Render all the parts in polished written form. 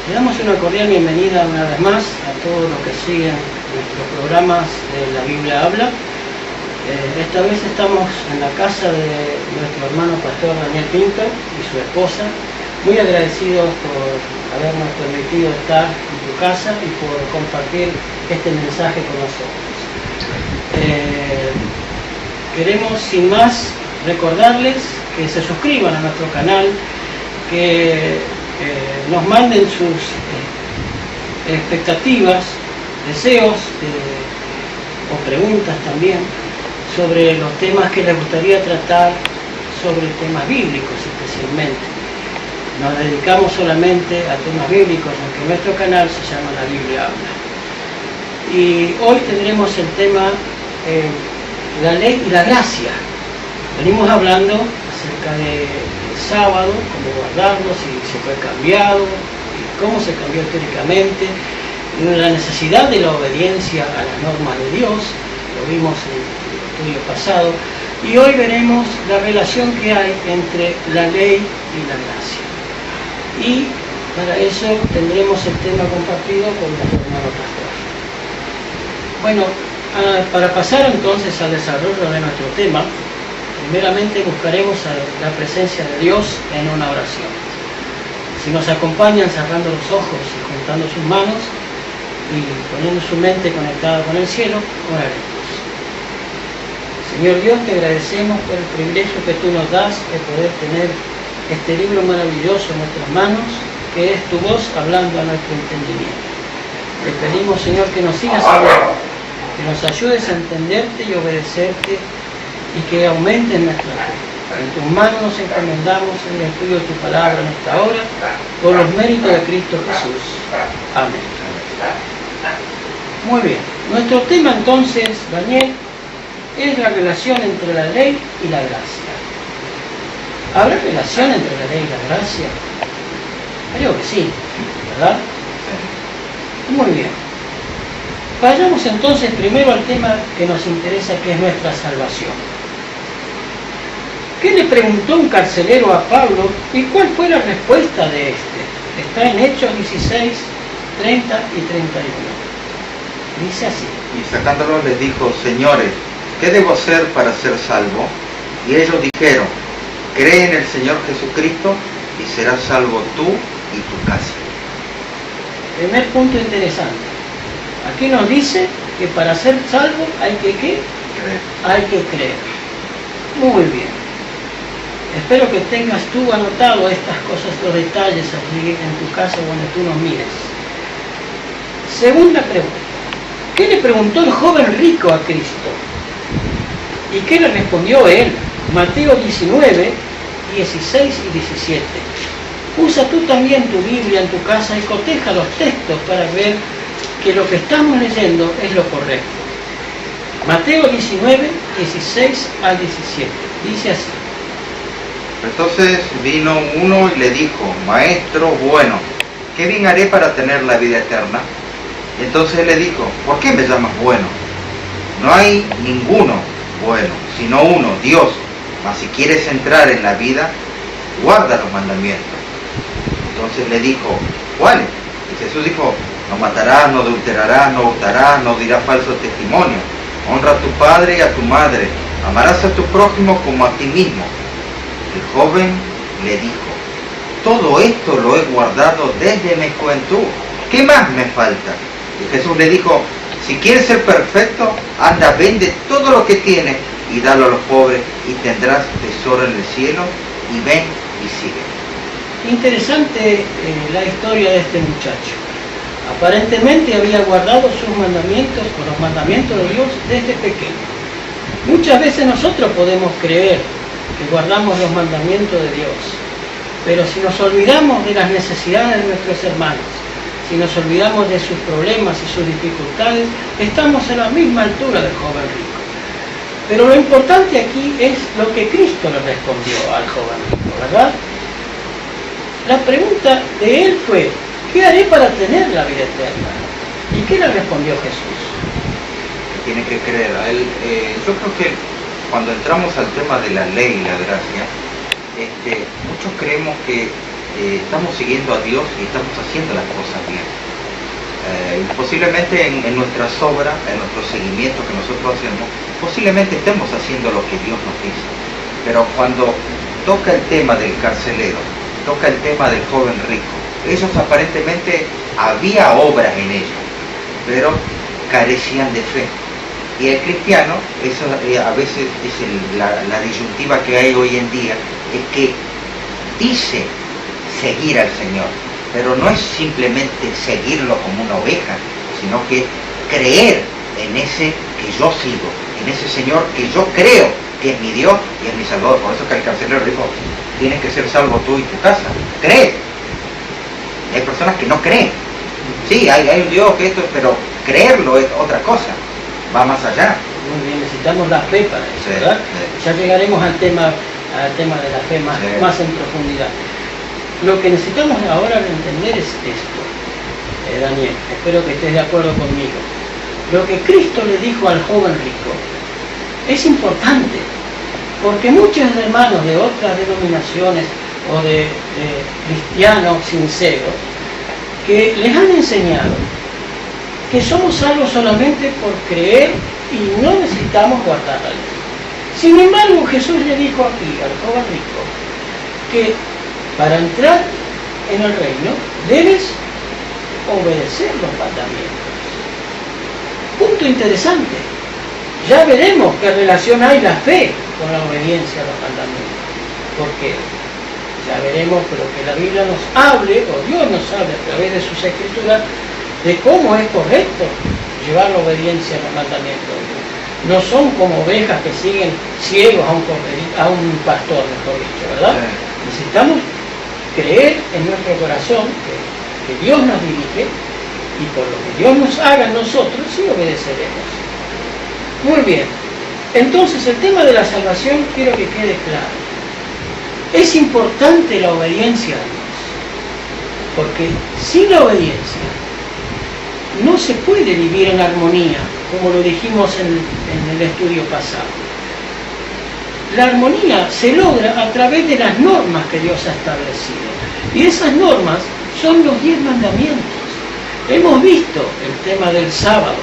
Le damos una cordial bienvenida una vez más a todos los que siguen nuestros programas de La Biblia Habla. Esta vez estamos en la casa de nuestro hermano pastor Daniel Pinto y su esposa, muy agradecidos por habernos permitido estar en tu casa y por compartir este mensaje con nosotros. Queremos sin más recordarles que se suscriban a nuestro canal, que nos manden sus expectativas, deseos o preguntas también sobre los temas que les gustaría tratar, sobre temas bíblicos especialmente. Nos dedicamos solamente a temas bíblicos, aunque nuestro canal se llama La Biblia Habla. Y hoy tendremos el tema la ley y la gracia. Venimos hablando acerca del sábado, cómo guardarlo, si se fue cambiado, y cómo se cambió históricamente, la necesidad de la obediencia a las normas de Dios, lo vimos en el estudio pasado, y hoy veremos la relación que hay entre la ley y la gracia. Y para eso tendremos el tema compartido con nuestro hermano pastor. Bueno, para pasar entonces al desarrollo de nuestro tema, primeramente buscaremos la presencia de Dios en una oración. Si nos acompañan cerrando los ojos y juntando sus manos y poniendo su mente conectada con el cielo, oraremos. Señor Dios, te agradecemos por el privilegio que tú nos das de poder tener este libro maravilloso en nuestras manos, que es tu voz hablando a nuestro entendimiento. Te pedimos, Señor, que nos sigas hablando, que nos ayudes a entenderte y obedecerte, y que aumente nuestra fe. En tus manos nos encomendamos en el estudio de tu palabra en esta hora, por los méritos de Cristo Jesús. Amén. Muy bien. Nuestro tema entonces, Daniel, es la relación entre la ley y la gracia. ¿Habrá relación entre la ley y la gracia? Creo que sí, ¿verdad? Muy bien. Vayamos entonces primero al tema que nos interesa, que es nuestra salvación. ¿Qué le preguntó un carcelero a Pablo y cuál fue la respuesta de este? Está en Hechos 16, 30 y 31. Dice así. Y sacándolos les dijo: Señores, ¿qué debo hacer para ser salvo? Y ellos dijeron: Cree en el Señor Jesucristo y serás salvo tú y tu casa. Primer punto interesante. Aquí nos dice que para ser salvo hay que ¿qué? Creer. Hay que creer. Muy bien. Espero que tengas tú anotado estas cosas, los detalles allí en tu casa donde tú nos mires. Segunda pregunta. ¿Qué le preguntó el joven rico a Cristo? ¿Y qué le respondió él? Mateo 19, 16 y 17. Usa tú también tu Biblia en tu casa y coteja los textos para ver que lo que estamos leyendo es lo correcto. Mateo 19, 16 al 17. Dice así. Entonces vino uno y le dijo: Maestro bueno, ¿qué bien haré para tener la vida eterna? Y entonces él le dijo: ¿Por qué me llamas bueno? No hay ninguno bueno, sino uno, Dios. Mas si quieres entrar en la vida, guarda los mandamientos. Entonces le dijo: ¿cuáles? Y Jesús dijo: No matarás, no adulterarás, no hurtarás, no dirás falso testimonio. Honra a tu padre y a tu madre. Amarás a tu prójimo como a ti mismo. El joven le dijo: Todo esto lo he guardado desde mi juventud. ¿Qué más me falta? Y Jesús le dijo: Si quieres ser perfecto, anda, vende todo lo que tienes y dalo a los pobres y tendrás tesoro en el cielo, y ven y sigue. Interesante la historia de este muchacho. Aparentemente había guardado sus mandamientos, o los mandamientos de Dios, desde pequeño. Muchas veces nosotros podemos creer que guardamos los mandamientos de Dios, pero si nos olvidamos de las necesidades de nuestros hermanos, si nos olvidamos de sus problemas y sus dificultades, estamos en la misma altura del joven rico. Pero lo importante aquí es lo que Cristo le respondió al joven rico, ¿verdad? La pregunta de él fue: ¿qué haré para tener la vida eterna? ¿Y qué le respondió Jesús? Tiene que creer a él. Yo creo que cuando entramos al tema de la ley y la gracia, muchos creemos que estamos siguiendo a Dios y estamos haciendo las cosas bien. Posiblemente en nuestras obras, en nuestro seguimiento que nosotros hacemos, posiblemente estemos haciendo lo que Dios nos dice. Pero cuando toca el tema del carcelero, toca el tema del joven rico, ellos aparentemente había obras en ellos, pero carecían de fe. Y el cristiano, eso a veces es la disyuntiva que hay hoy en día, es que dice seguir al Señor, pero no es simplemente seguirlo como una oveja, sino que creer en ese que yo sigo, en ese Señor que yo creo que es mi Dios y es mi Salvador. Por eso que el carcelero dijo, tienes que ser salvo tú y tu casa. Cree. Hay personas que no creen. Sí, hay un Dios que esto, pero creerlo es otra cosa, va más allá. Muy bien, necesitamos la fe para eso, Sí, ¿verdad? sí. Ya llegaremos al tema de la fe más en profundidad. Lo que necesitamos ahora entender es esto, Daniel, espero que estés de acuerdo conmigo. Lo que Cristo le dijo al joven rico es importante, porque muchos hermanos de otras denominaciones o de cristianos sinceros que les han enseñado que somos salvos solamente por creer y no necesitamos guardar la ley. Sin embargo, Jesús le dijo aquí al joven rico que para entrar en el reino debes obedecer los mandamientos. Punto interesante. Ya veremos qué relación hay la fe con la obediencia a los mandamientos. ¿Por qué? Ya veremos, pero que la Biblia nos hable, o Dios nos hable a través de sus escrituras, de cómo es correcto llevar la obediencia a los mandamientos. No son como ovejas que siguen ciegos a un pastor, mejor dicho, ¿verdad? Necesitamos creer en nuestro corazón que Dios nos dirige, y por lo que Dios nos haga en nosotros, sí obedeceremos. Muy bien. Entonces, el tema de la salvación quiero que quede claro. Es importante la obediencia a Dios, porque sin la obediencia no se puede vivir en armonía, como lo dijimos en el estudio pasado. La armonía se logra a través de las normas que Dios ha establecido, y esas normas son los 10 mandamientos. Hemos visto el tema del sábado,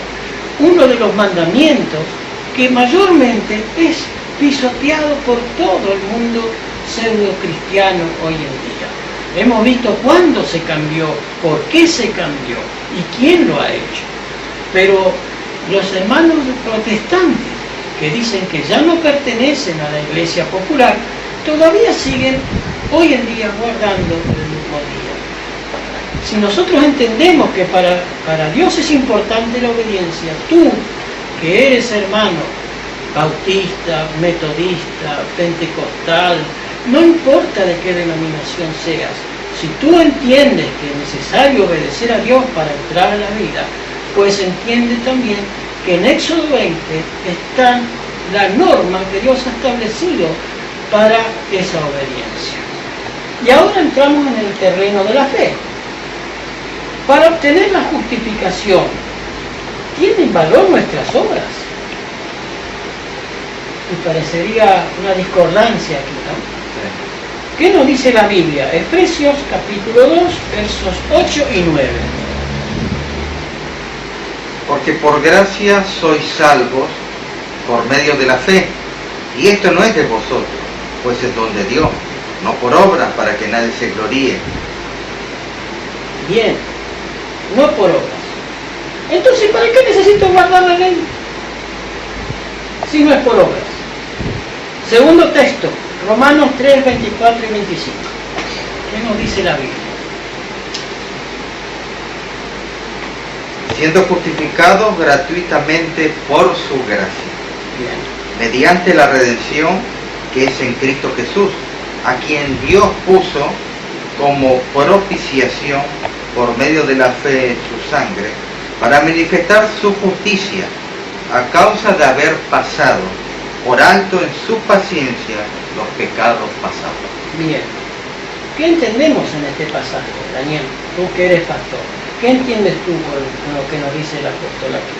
uno de los mandamientos que mayormente es pisoteado por todo el mundo pseudo cristiano hoy en día. Hemos visto cuándo se cambió, por qué se cambió y quién lo ha hecho. Pero los hermanos protestantes que dicen que ya no pertenecen a la iglesia popular, todavía siguen hoy en día guardando el mismo día. Si nosotros entendemos que para Dios es importante la obediencia, tú que eres hermano bautista, metodista, pentecostal, no importa de qué denominación seas, si tú entiendes que es necesario obedecer a Dios para entrar a la vida, pues entiende también que en Éxodo 20 están las normas que Dios ha establecido para esa obediencia. Y ahora entramos en el terreno de la fe. Para obtener la justificación, ¿tienen valor nuestras obras? Y parecería una discordancia aquí, ¿no? ¿Qué nos dice la Biblia? Efesios capítulo 2, versos 8 y 9. Porque por gracia sois salvos por medio de la fe, y esto no es de vosotros, pues es don de Dios, no por obras para que nadie se gloríe. Bien, no por obras. Entonces, ¿para qué necesito guardar la ley? Si no es por obras. Segundo texto, Romanos 3, 24 y 25. ¿Qué nos dice la Biblia? Siendo justificados gratuitamente por su gracia, Bien. mediante la redención que es en Cristo Jesús, a quien Dios puso como propiciación por medio de la fe en su sangre, para manifestar su justicia, a causa de haber pasado por alto en su paciencia los pecados pasados. Bien. ¿Qué entendemos en este pasaje, Daniel? Tú que eres pastor. ¿Qué entiendes tú con lo que nos dice el apóstol aquí?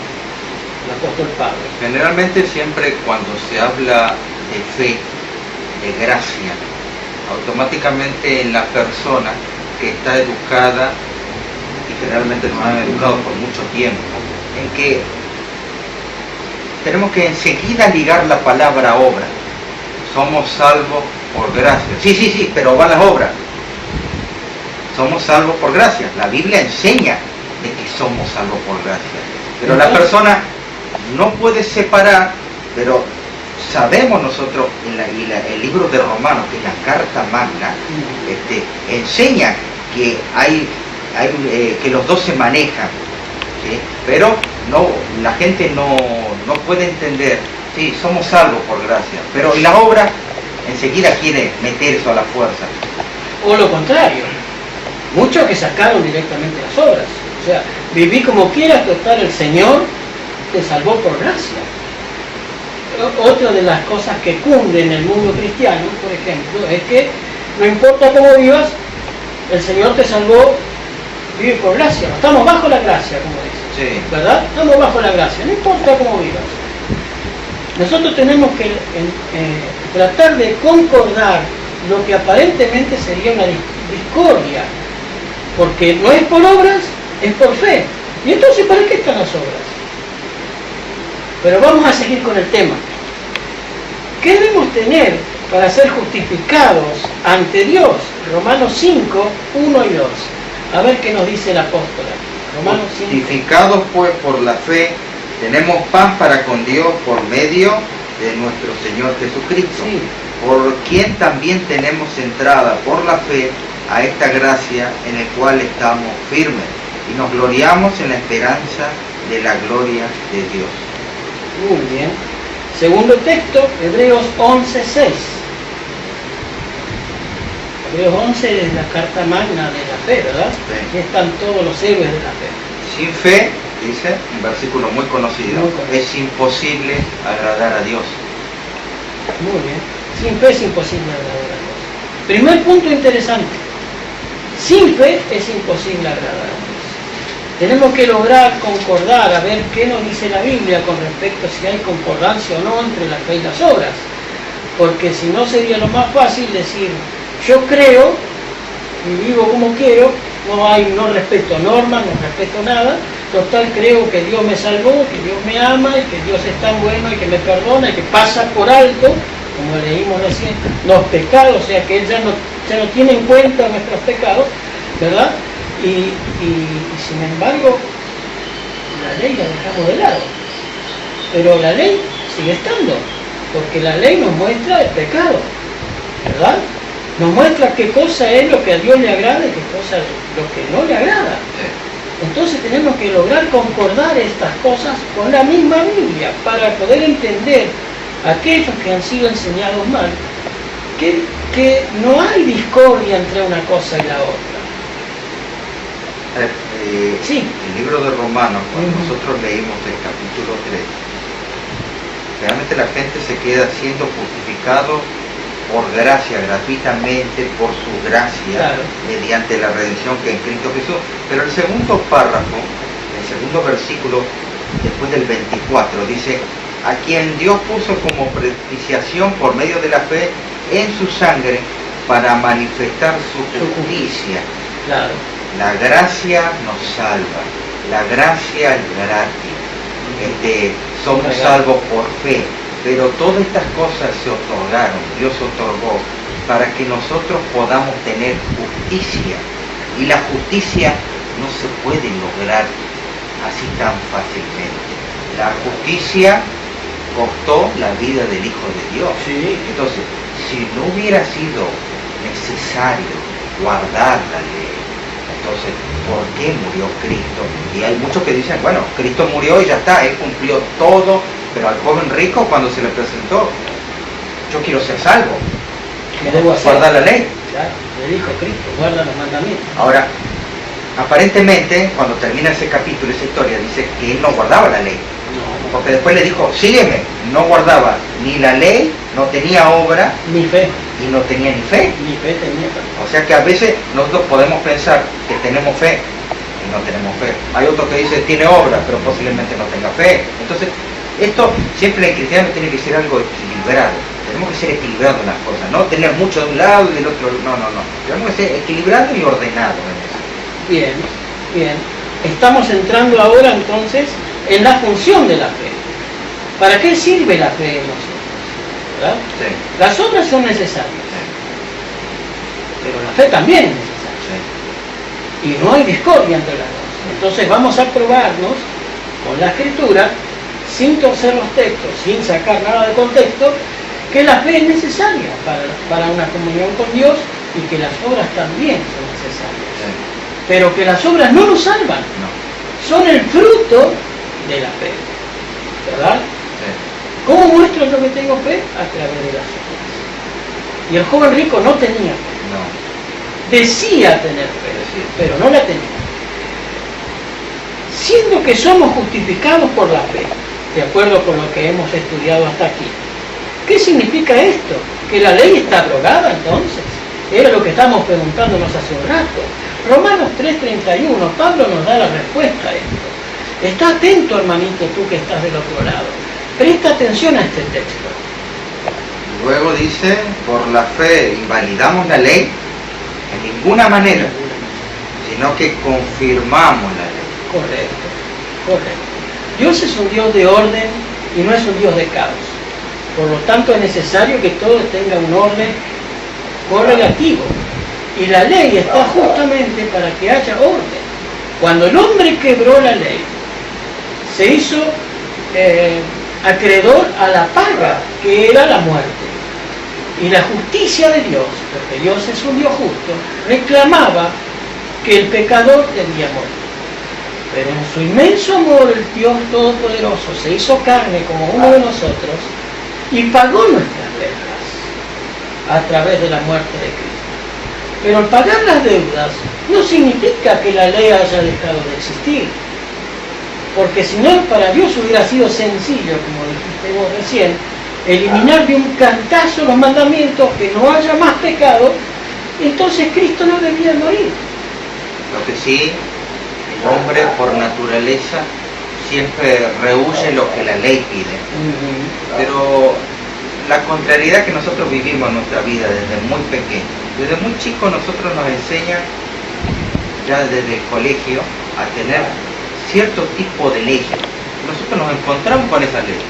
El apóstol Pablo. Generalmente siempre cuando se habla de fe, de gracia, automáticamente en la persona que está educada, y generalmente nos han educado por mucho tiempo, en que tenemos que enseguida ligar la palabra obra. Somos salvos por gracia. Sí, pero van las obras. Somos salvos por gracia. La Biblia enseña de que somos salvos por gracia. Pero la persona no puede separar, pero sabemos nosotros, el libro de Romanos, que es la carta magna, enseña que que los dos se manejan, ¿sí? Pero no, la gente no puede entender. Sí, somos salvos por gracia, pero y la obra enseguida quiere meter eso a la fuerza. O lo contrario, muchos que sacaron directamente las obras. O sea, viví como quieras, total, el Señor te salvó por gracia. Otra de las cosas que cunde en el mundo cristiano, por ejemplo, es que no importa cómo vivas, el Señor te salvó, vive por gracia. Estamos bajo la gracia, como dice, sí. ¿Verdad? Estamos bajo la gracia, no importa cómo vivas. Nosotros tenemos que tratar de concordar lo que aparentemente sería una discordia, porque no es por obras, es por fe. Y entonces, ¿para qué están las obras? Pero vamos a seguir con el tema. ¿Qué debemos tener para ser justificados ante Dios? Romanos 5, 1 y 2. A ver qué nos dice el apóstol. Romanos 5. Justificados pues por la fe, tenemos paz para con Dios por medio de nuestro Señor Jesucristo, sí, por quien también tenemos entrada por la fe a esta gracia en el cual estamos firmes y nos gloriamos en la esperanza de la gloria de Dios. Muy bien. Segundo texto, Hebreos 11:6. Hebreos 11 es la carta magna de la fe, ¿verdad? Sí. Aquí están todos los héroes de la fe. Sin fe, dice, un versículo muy conocido, es imposible agradar a Dios. Muy bien. Sin fe es imposible agradar a Dios. Primer punto interesante. Sin fe es imposible agradar a Dios. Tenemos que lograr concordar, a ver qué nos dice la Biblia con respecto a si hay concordancia o no entre la fe y las obras. Porque si no sería lo más fácil decir, yo creo y vivo como quiero, no respeto normas, no respeto nada, total creo que Dios me salvó, que Dios me ama y que Dios es tan bueno y que me perdona y que pasa por alto, como leímos recién, los pecados, o sea que Él ya no tiene en cuenta nuestros pecados, ¿verdad? Y sin embargo, la ley la dejamos de lado, pero la ley sigue estando, porque la ley nos muestra el pecado, ¿verdad? Nos muestra qué cosa es lo que a Dios le agrada y qué cosa es lo que no le agrada. Entonces tenemos que lograr concordar estas cosas con la misma Biblia para poder entender a aquellos que han sido enseñados mal, que no hay discordia entre una cosa y la otra. Sí. El libro de Romanos, cuando nosotros leímos el capítulo 3, realmente la gente se queda siendo justificado por gracia, gratuitamente, por su gracia, claro, mediante la redención que en Cristo Jesús. Pero el segundo párrafo, el segundo versículo, después del 24, dice, a quien Dios puso como propiciación por medio de la fe en su sangre para manifestar su justicia. Claro. La gracia nos salva, la gracia es gratis, somos salvos por fe, pero todas estas cosas se otorgaron, Dios otorgó para que nosotros podamos tener justicia, y la justicia no se puede lograr así tan fácilmente. La justicia costó la vida del Hijo de Dios. Sí. Entonces, si no hubiera sido necesario guardar la ley, entonces, ¿por qué murió Cristo? Y hay muchos que dicen, bueno, Cristo murió y ya está, Él cumplió todo, pero al joven rico cuando se le presentó, yo quiero ser salvo, ¿qué debo hacer? Guardar la ley. Claro, le dijo Cristo, guarda los mandamientos. Ahora, aparentemente, cuando termina ese capítulo, esa historia, dice que Él no guardaba la ley. Porque después le dijo, sígueme, no guardaba ni la ley, no tenía obra, ni fe, y no tenía ni fe. Ni fe tenía. O sea que a veces nosotros podemos pensar que tenemos fe y no tenemos fe. Hay otro que dice tiene obra, pero posiblemente no tenga fe. Entonces, esto siempre en el cristianismo tiene que ser algo equilibrado. Tenemos que ser equilibrados en las cosas, no tener mucho de un lado y del otro, no. Tenemos que ser equilibrados y ordenados en eso. Bien, bien. Estamos entrando ahora entonces en la función de la fe. ¿Para qué sirve la fe en nosotros? ¿Verdad? Sí. Las obras son necesarias, pero la fe también es necesaria. Sí. Y no hay discordia entre las dos. Entonces vamos a probarnos con la Escritura, sin torcer los textos, sin sacar nada de contexto, que la fe es necesaria para una comunión con Dios y que las obras también son necesarias. Sí. Pero que las obras no nos salvan, No. son el fruto de la fe. ¿Verdad? Sí. ¿Cómo muestro yo que tengo fe? A través de las obras. Y el joven rico no tenía fe. No. Decía tener fe, pero no la tenía. Siendo que somos justificados por la fe, de acuerdo con lo que hemos estudiado hasta aquí. ¿Qué significa esto? ¿Que la ley está abrogada entonces? Era lo que estábamos preguntándonos hace un rato. Romanos 3:31, Pablo nos da la respuesta a esto. Está atento, hermanito, tú que estás del otro lado. Presta atención a este texto. Luego dice, por la fe invalidamos la ley en ninguna manera, sino que confirmamos la ley. Correcto, correcto. Dios es un Dios de orden y no es un Dios de caos. Por lo tanto, es necesario que todo tenga un orden correlativo. Y la ley está justamente para que haya orden. Cuando el hombre quebró la ley, se hizo acreedor a la paga, que era la muerte. Y la justicia de Dios, porque Dios es un Dios justo, reclamaba que el pecador debía morir. Pero en su inmenso amor, el Dios Todopoderoso se hizo carne como uno de nosotros y pagó nuestras deudas a través de la muerte de Cristo. Pero al pagar las deudas no significa que la ley haya dejado de existir. Porque si no, para Dios hubiera sido sencillo, como dijiste vos recién, eliminar de un cantazo los mandamientos, que no haya más pecado, entonces Cristo no debía morir. Lo que sí, el hombre por naturaleza siempre rehúye lo que la ley pide. Pero la contrariedad que nosotros vivimos en nuestra vida desde muy pequeño, desde muy chico nosotros nos enseñan, ya desde el colegio, a tener cierto tipo de leyes. Nosotros nos encontramos con esas leyes.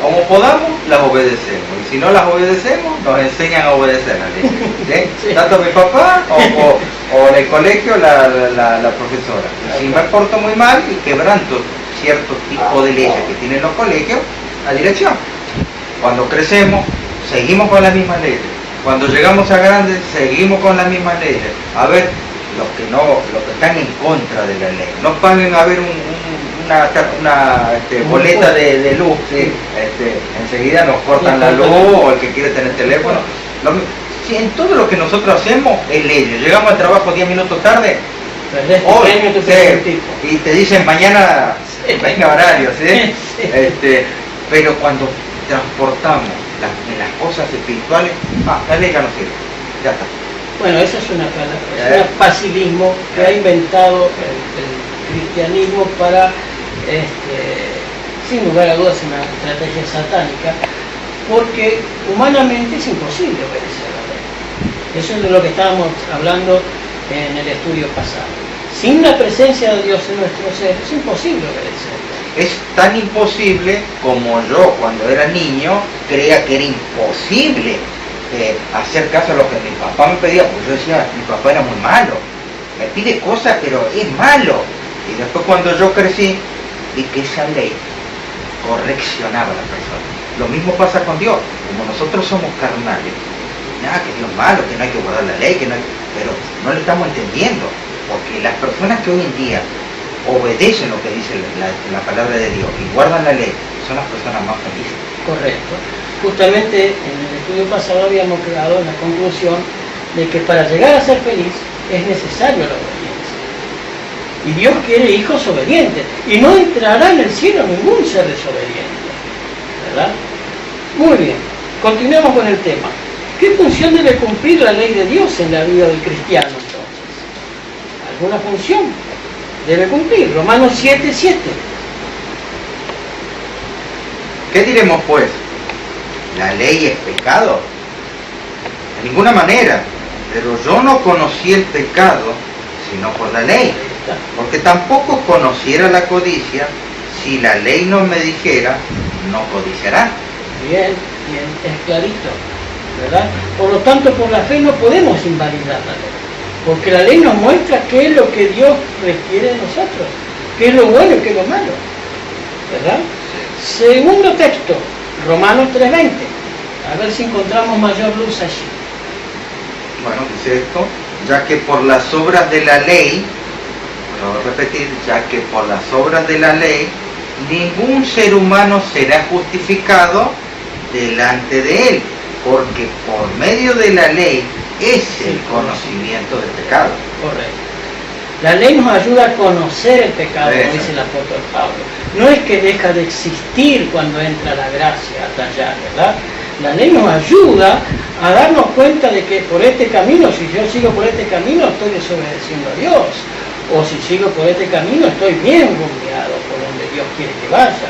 Como podamos, las obedecemos. Y si no las obedecemos, nos enseñan a obedecer las leyes. ¿Sí? Sí. Tanto mi papá o en el colegio la profesora. Y si me porto muy mal y quebranto cierto tipo de leyes que tienen los colegios, la dirección. Cuando crecemos, seguimos con las mismas leyes. Cuando llegamos a grandes, seguimos con las mismas leyes. A ver, los que están en contra de la ley, no paguen a ver una boleta de luz, ¿sí? Enseguida nos cortan la luz, o el que quiere tener teléfono. Sí, en todo lo que nosotros hacemos es ley. Llegamos al trabajo 10 minutos tarde, hoy, y te dicen mañana, venga horario, ¿sí? Pero cuando transportamos las cosas espirituales, la ley ya no sirve, ya está. Bueno, eso es un facilismo que ha inventado el cristianismo para, sin lugar a dudas, una estrategia satánica, porque humanamente es imposible obedecer a la ley. Eso es de lo que estábamos hablando en el estudio pasado. Sin la presencia de Dios en nuestro ser, es imposible obedecer. Es tan imposible como yo, cuando era niño, creía que era imposible hacer caso a lo que mi papá me pedía, porque yo decía, mi papá era muy malo, me pide cosas pero es malo. Y después cuando yo crecí, vi que esa ley correccionaba a la persona. Lo mismo pasa con Dios, como nosotros somos carnales, nada, que Dios es malo, que no hay que guardar la ley, pero no lo estamos entendiendo, porque las personas que hoy en día obedecen lo que dice la palabra de Dios y guardan la ley, son las personas más felices. Correcto. Justamente en el estudio pasado habíamos quedado en la conclusión de que para llegar a ser feliz es necesario la obediencia. Y Dios quiere hijos obedientes. Y no entrará en el cielo ningún ser desobediente. ¿Verdad? Muy bien. Continuemos con el tema. ¿Qué función debe cumplir la ley de Dios en la vida del cristiano entonces? ¿Alguna función debe cumplir? Romanos 7:7. ¿Qué diremos pues? ¿la ley es pecado? De ninguna manera. Pero yo no conocí el pecado sino por la ley. Porque tampoco conociera la codicia si la ley no me dijera, no codiciarás. Bien, bien, es clarito, ¿verdad? Por lo tanto, por la fe no podemos invalidar la ley. Porque la ley nos muestra qué es lo que Dios requiere de nosotros, qué es lo bueno y qué es lo malo, ¿verdad? Segundo texto, Romanos 3:20. A ver si encontramos mayor luz allí. Bueno, dice esto, ya que por las obras de la ley, lo voy a repetir, ya que por las obras de la ley, ningún ser humano será justificado delante de él, porque por medio de la ley es el conocimiento del pecado. Correcto. La ley nos ayuda a conocer el pecado, como dice el apóstol Pablo. No es que deja de existir cuando entra la gracia hasta allá, ¿verdad? La ley nos ayuda a darnos cuenta de que por este camino, si yo sigo por este camino, estoy desobedeciendo a Dios. O si sigo por este camino, estoy bien guiado por donde Dios quiere que vaya,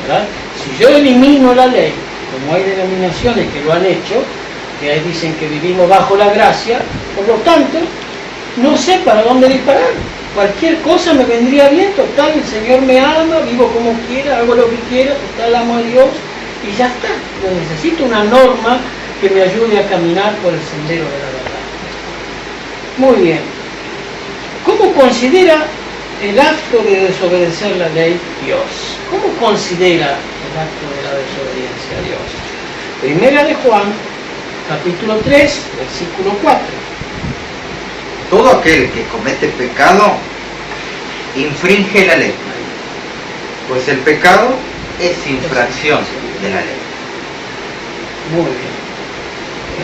¿verdad? Si yo elimino la ley, como hay denominaciones que lo han hecho, que ahí dicen que vivimos bajo la gracia, por lo tanto, no sé para dónde disparar. Cualquier cosa me vendría bien, total, el Señor me ama, vivo como quiera, hago lo que quiera, total, amo a Dios, y ya está. No necesito una norma que me ayude a caminar por el sendero de la verdad. Muy bien. ¿Cómo considera el acto de desobedecer la ley Dios? ¿Cómo considera el acto de la desobediencia a Dios? Primera de Juan, capítulo 3, versículo 4. Todo aquel que comete pecado infringe la ley, pues el pecado es infracción de la ley. Muy bien.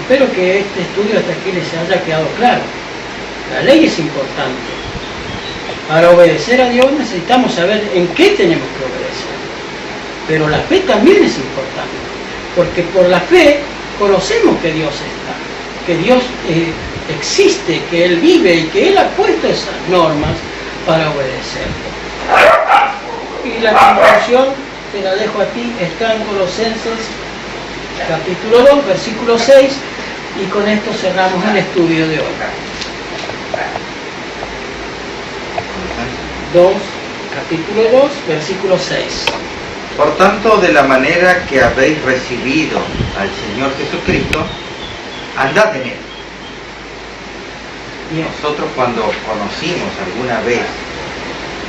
Espero que este estudio hasta aquí les haya quedado claro. La ley es importante. Para obedecer a Dios necesitamos saber en qué tenemos que obedecer. Pero la fe también es importante, porque por la fe conocemos que Dios está, que Dios existe, que Él vive y que Él ha puesto esas normas para obedecerlo. Y la conclusión, te la dejo a ti, está en Colosenses capítulo 2, versículo 6, y con esto cerramos el estudio de hoy. 2, capítulo 2, versículo 6. Por tanto, de la manera que habéis recibido al Señor Jesucristo, andad en Él. Bien. Nosotros cuando conocimos alguna vez,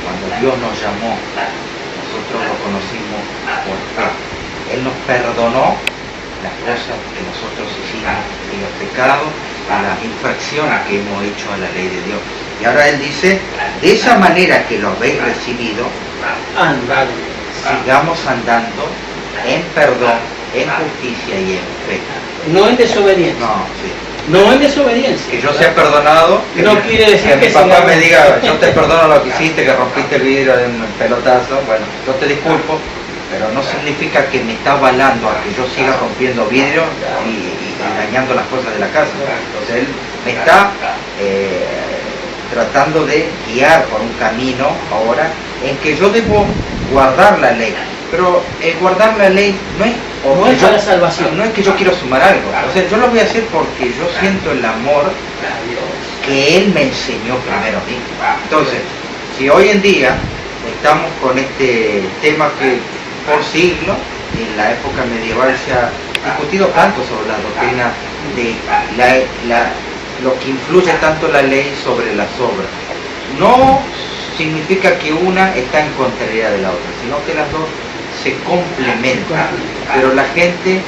cuando Dios nos llamó, nosotros lo conocimos por fe. Él nos perdonó las cosas que nosotros hicimos, y los pecados, y las infracciones que hemos hecho a la ley de Dios. Y ahora Él dice, de esa manera que lo habéis recibido, Andad. sigamos andando en perdón, en justicia y en fe. No en desobediencia. No, sí. No en desobediencia. Que yo sea perdonado, que, no quiere decir que mi papá sigamos. me diga, yo te perdono lo que hiciste, que rompiste el vidrio de un pelotazo, bueno, yo te disculpo, pero no significa que me está avalando a que yo siga rompiendo vidrio y dañando las cosas de la casa. Entonces Él me está tratando de guiar por un camino ahora en que yo debo guardar la ley. Pero guardar la ley no es para salvación. No es que yo quiero sumar algo. O sea, yo lo voy a hacer porque yo siento el amor que Él me enseñó primero a mí. Entonces, si hoy en día estamos con este tema que por siglos, en la época medieval se ha discutido tanto sobre la doctrina de lo que influye tanto la ley sobre las obras. No significa que una está en contrariedad de la otra, sino que las dos se complementan, pero la gente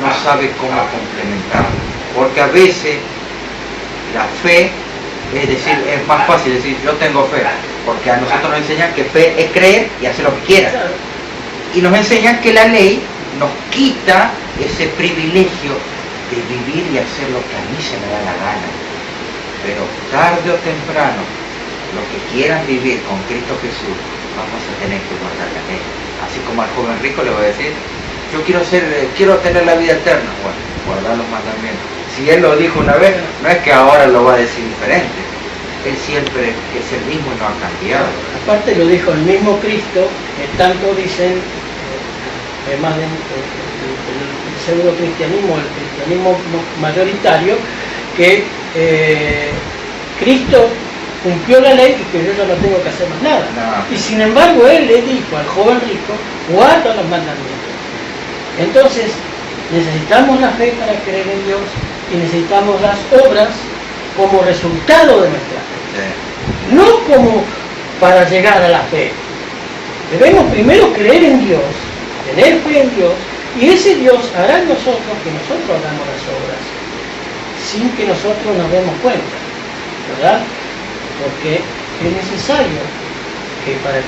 no sabe cómo complementarlo, porque a veces la fe, es decir, es más fácil decir yo tengo fe, porque a nosotros nos enseñan que fe es creer y hacer lo que quieras, y nos enseñan que la ley nos quita ese privilegio de vivir y hacer lo que a mí se me da la gana. Pero tarde o temprano, los que quieran vivir con Cristo Jesús, vamos a tener que guardar la ley. Así como al joven rico le voy a decir, yo quiero tener la vida eterna. Bueno, guardar los mandamientos. Si Él lo dijo una vez, no es que ahora lo va a decir diferente. Él siempre es el mismo y no ha cambiado. Aparte lo dijo el mismo Cristo, que tanto dicen, además del pseudo-cristianismo, el cristianismo mayoritario, que Cristo cumplió la ley y que yo ya no tengo que hacer más nada. No. Y sin embargo él le dijo al joven rico, guarda los mandamientos. Entonces necesitamos la fe para creer en Dios y necesitamos las obras como resultado de nuestra fe, Sí. no como para llegar a la fe. Debemos primero creer en Dios, tener fe en Dios, y ese Dios hará en nosotros que nosotros hagamos las obras, sin que nosotros nos demos cuenta, ¿verdad? Porque es necesario que para el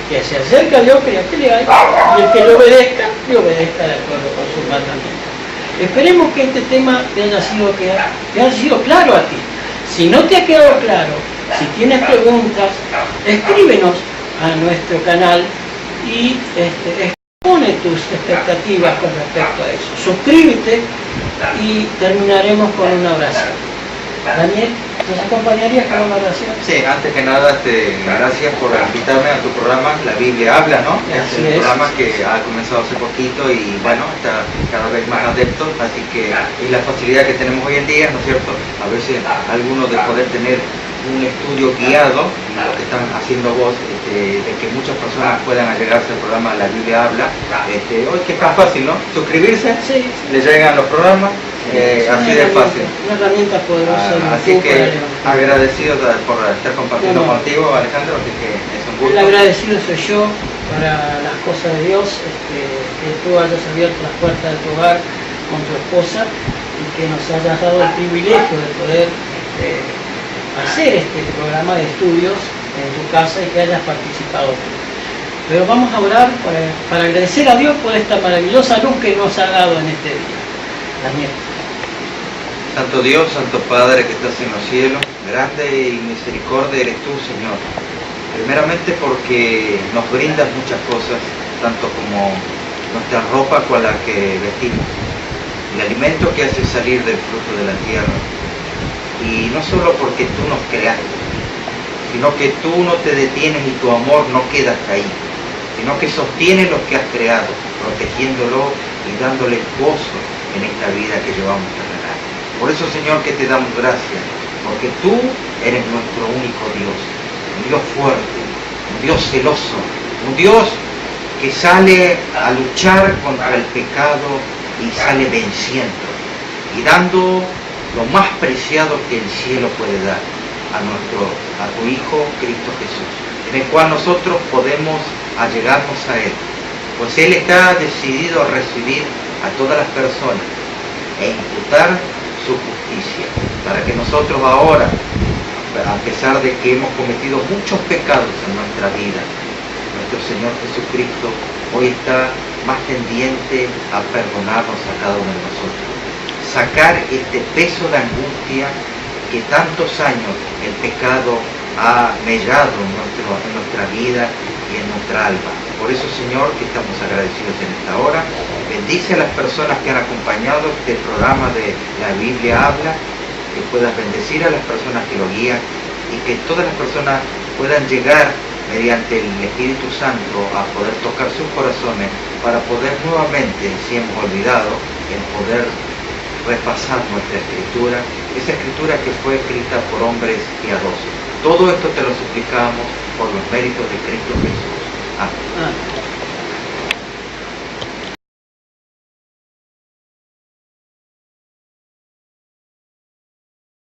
que se acerque a Dios crea que le hay, y el que le obedezca de acuerdo con sus mandamientos. Esperemos que este tema te haya sido claro a ti. Si no te ha quedado claro, si tienes preguntas, escríbenos a nuestro canal y expone tus expectativas con respecto a eso. Suscríbete y terminaremos con una oración. Daniel, ¿nos acompañarías con una oración? Sí, antes que nada, gracias por invitarme a tu programa, La Biblia Habla, ¿no? Así Es un es. programa que ha comenzado hace poquito y bueno, está cada vez más adepto, así que es la facilidad que tenemos hoy en día, ¿no es cierto? A veces algunos de poder tener un estudio guiado, lo que están haciendo vos, de que muchas personas puedan allegarse al programa La Biblia Habla. Hoy que es tan fácil, ¿no? Suscribirse, Sí. le llegan los programas, así de fácil. Una herramienta poderosa. Así que agradecido por estar compartiendo contigo, Alejandro, así que es un gusto. El agradecido soy yo para las cosas de Dios, que tú hayas abierto las puertas de tu hogar con tu esposa y que nos hayas dado el privilegio de poder hacer este programa de estudios en tu casa y que hayas participado tú. Pero vamos a orar para agradecer a Dios por esta maravillosa luz que nos ha dado en este día. Daniel. Santo Dios, Santo Padre que estás en los cielos, grande y misericordia eres tú, Señor. Primeramente porque nos brindas muchas cosas, tanto como nuestra ropa con la que vestimos, el alimento que hace salir del fruto de la tierra. Y no solo porque tú nos creaste, sino que tú no te detienes y tu amor no queda hasta ahí, sino que sostienes lo que has creado, protegiéndolo y dándole gozo en esta vida que llevamos terrenal. Por eso, Señor, que te damos gracias, porque tú eres nuestro único Dios, un Dios fuerte, un Dios celoso, un Dios que sale a luchar contra el pecado y sale venciendo y dando lo más preciado que el cielo puede dar a tu Hijo Cristo Jesús, en el cual nosotros podemos allegarnos a Él, pues Él está decidido a recibir a todas las personas e imputar su justicia, para que nosotros ahora, a pesar de que hemos cometido muchos pecados en nuestra vida, nuestro Señor Jesucristo hoy está más tendiente a perdonarnos a cada uno de nosotros, sacar este peso de angustia que tantos años el pecado ha mellado en nuestra vida y en nuestra alma. Por eso, Señor, que estamos agradecidos en esta hora. Bendice a las personas que han acompañado este programa de La Biblia Habla, que puedas bendecir a las personas que lo guían y que todas las personas puedan llegar mediante el Espíritu Santo a poder tocar sus corazones para poder nuevamente, si hemos olvidado, en poder repasar nuestra escritura, esa escritura que fue escrita por hombres piadosos. Todo esto te lo suplicamos por los méritos de Cristo Jesús. Amén.